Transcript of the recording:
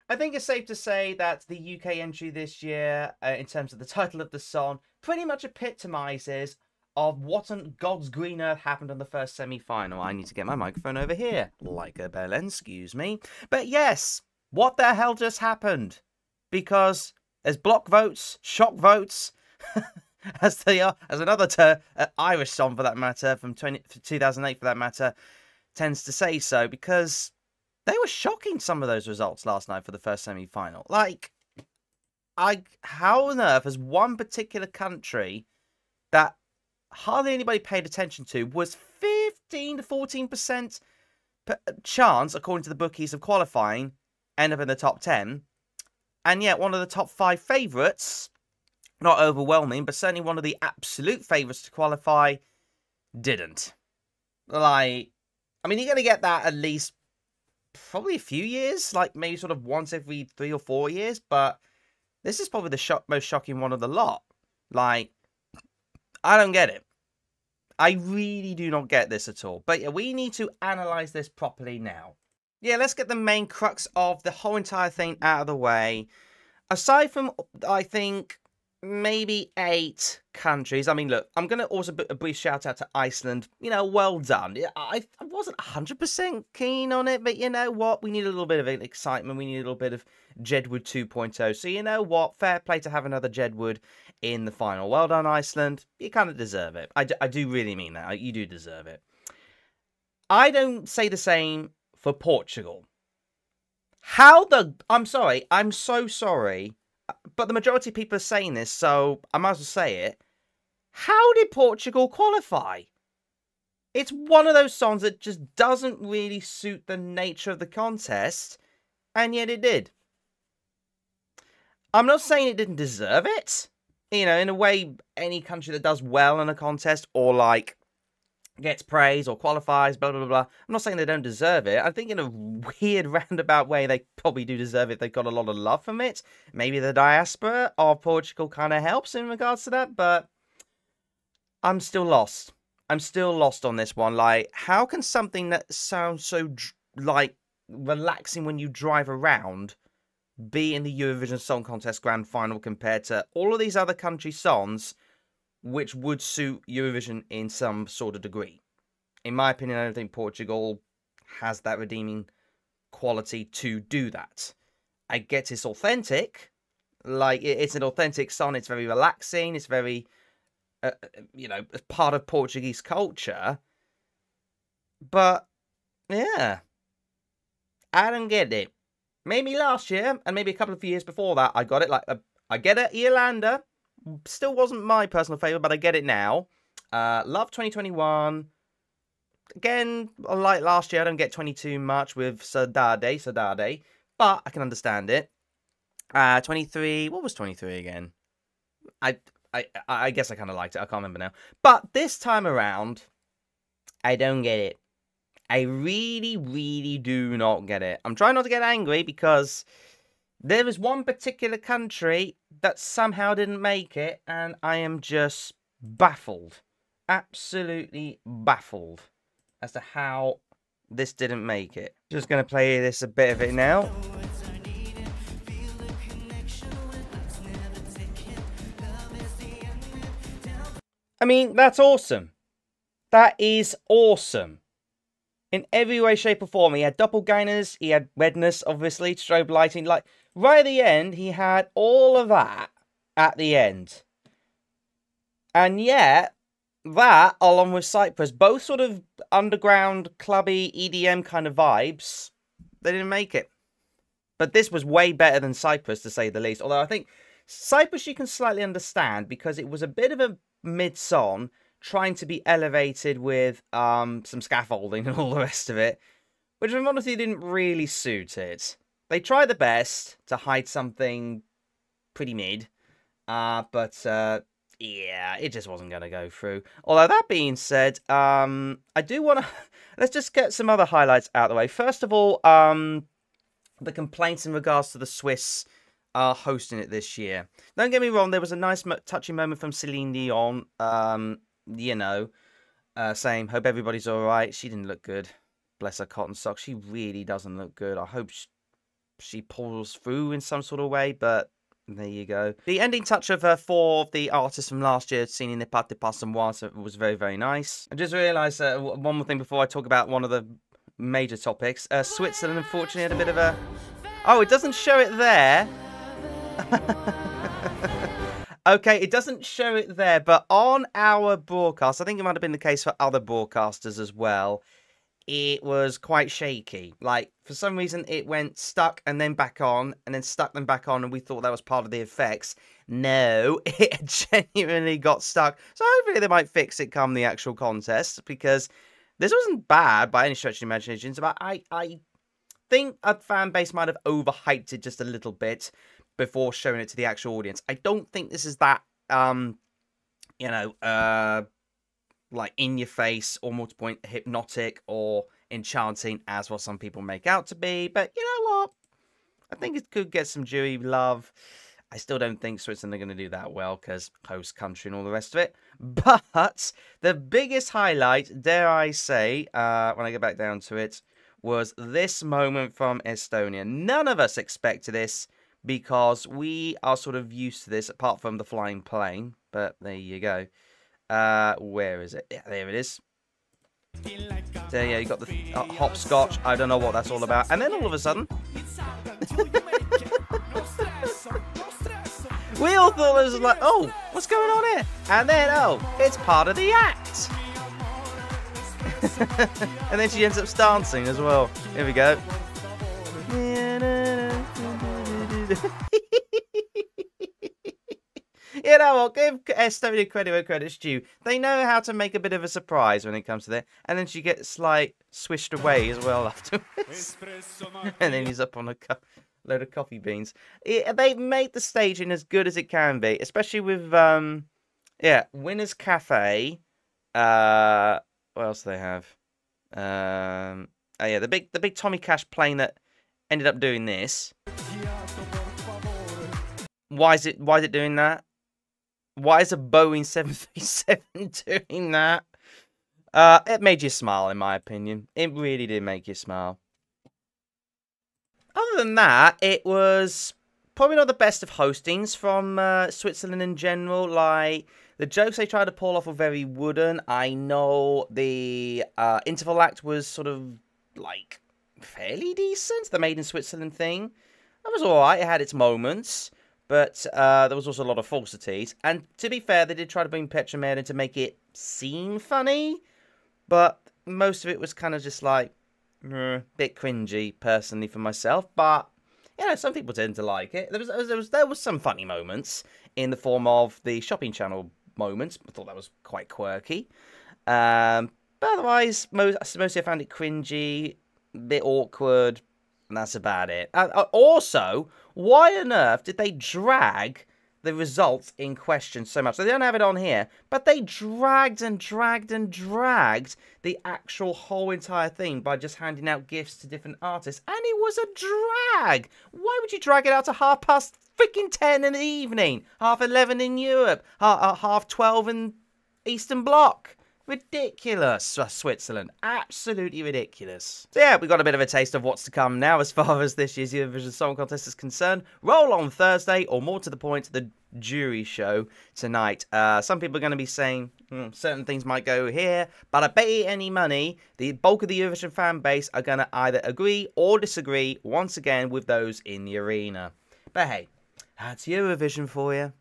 I think it's safe to say that the UK entry this year, in terms of the title of the song, pretty much epitomizes of what on God's green earth happened on the first semi-final. I need to get my microphone over here, like a bell, excuse me. But yes, what the hell just happened? Because there's block votes, shock votes, as they are, as another Irish song for that matter, from 2008 for that matter, tends to say so, because they were shocking, some of those results last night for the first semi-final. Like, how on earth has one particular country that hardly anybody paid attention to, was 15 to 14% chance, according to the bookies, of qualifying, end up in the top 10, and yet one of the top 5 favourites, not overwhelming, but certainly one of the absolute favourites to qualify, didn't. Like, I mean, you're going to get that at least probably a few years, like maybe sort of once every 3 or 4 years, but this is probably the most shocking one of the lot. Like, I don't get it. I really do not get this at all. But yeah, we need to analyse this properly now. Yeah, let's get the main crux of the whole entire thing out of the way. Aside from, I think, maybe 8 countries. I mean, look, I'm going to also put a brief shout out to Iceland. You know, well done. I wasn't 100% keen on it, but you know what? We need a little bit of excitement. We need a little bit of Jedward 2.0. So you know what? Fair play to have another Jedward in the final. Well done, Iceland. You kind of deserve it. I do really mean that. You do deserve it. I don't say the same for Portugal. I'm sorry. I'm so sorry. But the majority of people are saying this, so I might as well say it. How did Portugal qualify? It's one of those songs that just doesn't really suit the nature of the contest, and yet it did. I'm not saying it didn't deserve it. You know, in a way, any country that does well in a contest, or like gets praise or qualifies, blah, blah, blah. I'm not saying they don't deserve it. I think in a weird, roundabout way, they probably do deserve it. They've got a lot of love from it. Maybe the diaspora of Portugal kind of helps in regards to that, but I'm still lost. I'm still lost on this one. Like, how can something that sounds so, like, relaxing when you drive around be in the Eurovision Song Contest Grand Final compared to all of these other country songs which would suit Eurovision in some sort of degree? In my opinion, I don't think Portugal has that redeeming quality to do that. I get it's authentic. Like, it's an authentic song. It's very relaxing. It's very, you know, part of Portuguese culture. But, yeah. I don't get it. Maybe last year, and maybe a couple of years before that, I got it. Like, I get it, Irlanda. Still wasn't my personal favourite, but I get it now. Love 2021. Again, like last year, I don't get 22 much with Saudade, but I can understand it. 23, what was 23 again? I guess I kind of liked it. I can't remember now. But this time around, I don't get it. I really, really do not get it. I'm trying not to get angry because there is one particular country that somehow didn't make it, and I am just baffled. Absolutely baffled as to how this didn't make it. Just going to play this a bit of it now. I mean, that's awesome. That is awesome. In every way, shape, or form. He had doppelgangers, he had redness, obviously, strobe lighting. Like, right at the end, he had all of that at the end. And yet, that, along with Cyprus, both sort of underground, clubby, EDM kind of vibes, they didn't make it. But this was way better than Cyprus, to say the least. Although I think Cyprus you can slightly understand, because it was a bit of a mid-song, trying to be elevated with some scaffolding and all the rest of it, which honestly didn't really suit it. They tried their best to hide something pretty mid, but yeah, it just wasn't going to go through. Although that being said, I do want to let's just get some other highlights out of the way. First of all, the complaints in regards to the Swiss hosting it this year. Don't get me wrong, there was a nice touching moment from Celine Dion, you know, saying, hope everybody's all right. She didn't look good. Bless her cotton socks. She really doesn't look good. I hope she pulls through in some sort of way, but there you go. The ending touch of 4 of the artists from last year, seen in the Pas de Pas and was very, very nice. I just realised one more thing before I talk about one of the major topics. Switzerland, unfortunately, had a bit of a... Oh, it doesn't show it there. Okay, it doesn't show it there, but on our broadcast, I think it might have been the case for other broadcasters as well, it was quite shaky. Like, for some reason, it went stuck and then back on, and then stuck and back on, and we thought that was part of the effects. No, it genuinely got stuck. So hopefully they might fix it come the actual contest, because this wasn't bad by any stretch of the imagination, but I think a fan base might have overhyped it just a little bit before showing it to the actual audience. I don't think this is that, you know, like in your face or multi-point hypnotic or enchanting as what some people make out to be. But you know what? I think it could get some jury love. I still don't think Switzerland are going to do that well because host country and all the rest of it. But the biggest highlight, dare I say, when I get back down to it, was this moment from Estonia. None of us expected this, because we are sort of used to this, apart from the flying plane. But there you go. Where is it? Yeah, there it is. There, yeah, you got the hopscotch. I don't know what that's all about. And then all of a sudden... we all thought it was like, oh, what's going on here? And then, oh, it's part of the act. And then she ends up dancing as well. Here we go. You know what? Give Estonia credit where credit's due. They know how to make a bit of a surprise when it comes to that. And then she gets, like, swished away as well afterwards. And then he's up on a load of coffee beans. They've made the staging as good as it can be, especially with, yeah, Winners Cafe. What else do they have? Oh yeah, the big Tommy Cash plane that ended up doing this. Why is it doing that? Why is a Boeing 737 doing that? It made you smile, in my opinion. It really did make you smile. Other than that, it was probably not the best of hostings from Switzerland in general. Like, the jokes they tried to pull off were very wooden. I know the interval act was sort of, like, fairly decent. The Made in Switzerland thing. That was alright. It had its moments. But there was also a lot of falsities. And to be fair, they did try to bring Petra Mede in to make it seem funny. But most of it was kind of just like, bit cringy, personally, for myself. But, you know, some people tend to like it. There was some funny moments in the form of the shopping channel moments. I thought that was quite quirky. But otherwise, mostly I found it cringy, a bit awkward. And that's about it. Also, why on earth did they drag the results in question so much? They don't have it on here, but they dragged and dragged and dragged the actual whole entire thing by just handing out gifts to different artists. And it was a drag. Why would you drag it out to 10:30 in the evening? 11:30 in Europe. 12:30 in Eastern Bloc. Ridiculous, Switzerland. Absolutely ridiculous. So yeah, we got a bit of a taste of what's to come now as far as this year's Eurovision Song Contest is concerned. Roll on Thursday, or more to the point, the jury show tonight. Some people are going to be saying certain things might go here, but I bet you any money the bulk of the Eurovision fan base are going to either agree or disagree once again with those in the arena. But hey, that's Eurovision for you.